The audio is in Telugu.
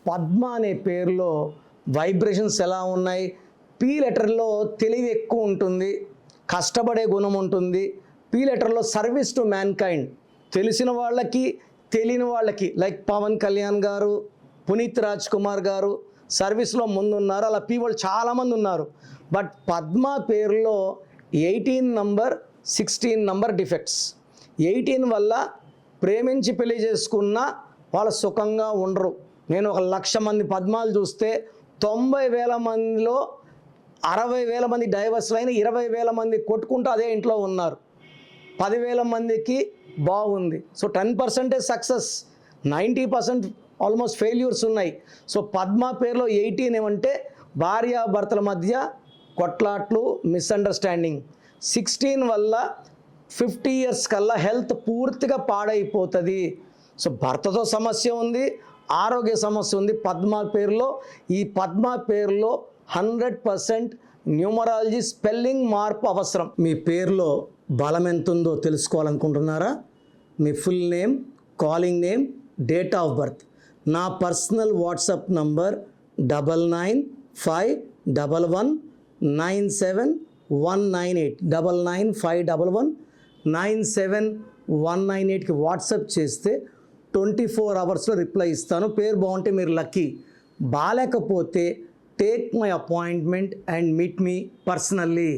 పద్మ అనే పేరులో వైబ్రేషన్స్ ఎలా ఉన్నాయి? పీ లెటర్లో తెలివి ఎక్కువ ఉంటుంది, కష్టపడే గుణం ఉంటుంది. పీ లెటర్లో సర్వీస్ టు మ్యాన్ కైండ్, తెలిసిన వాళ్ళకి తెలియని వాళ్ళకి, లైక్ పవన్ కళ్యాణ్ గారు, పునీత్ రాజ్ కుమార్ గారు సర్వీస్లో ముందున్నారు. అలా పీ వాళ్ళు చాలామంది ఉన్నారు. బట్ పద్మ పేరులో 18 నంబర్ 16 నంబర్ డిఫెక్ట్స్. 18 వల్ల ప్రేమించి పెళ్లి చేసుకున్న వాళ్ళు సుఖంగా ఉండరు. నేను 1,00,000 మంది పద్మాలు చూస్తే 90,000 మందిలో 60,000 మంది డైవర్స్లు అయిన 20,000 మంది కొట్టుకుంటూ అదే ఇంట్లో ఉన్నారు. 10,000 మందికి బాగుంది. సో 10% సక్సెస్, 90% ఆల్మోస్ట్ ఫెయిల్యూర్స్ ఉన్నాయి. సో పద్మ పేరులో 18 ఏమంటే భార్యాభర్తల మధ్య కొట్లాట్లు, మిస్అండర్స్టాండింగ్. 16 వల్ల 50 ఇయర్స్ కల్లా హెల్త్ పూర్తిగా పాడైపోతుంది. సో భర్తతో సమస్య ఉంది, ఆరోగ్య సమస్య ఉంది పద్మ పేరులో. ఈ పద్మ పేరులో 100% న్యూమరాలజీ స్పెల్లింగ్ మార్పు అవసరం. మీ పేరులో బలం ఎంత ఉందో తెలుసుకోవాలనుకుంటున్నారా? మీ full name, calling name, date of birth. నా పర్సనల్ వాట్సాప్ నంబర్ 9951197198 9951197198కి వాట్సాప్ చేస్తే 24 అవర్స్లో రిప్లై ఇస్తాను. పేరు బాగుంటే మీరు లక్కీ, బాలేకపోతే take my appointment and meet me personally.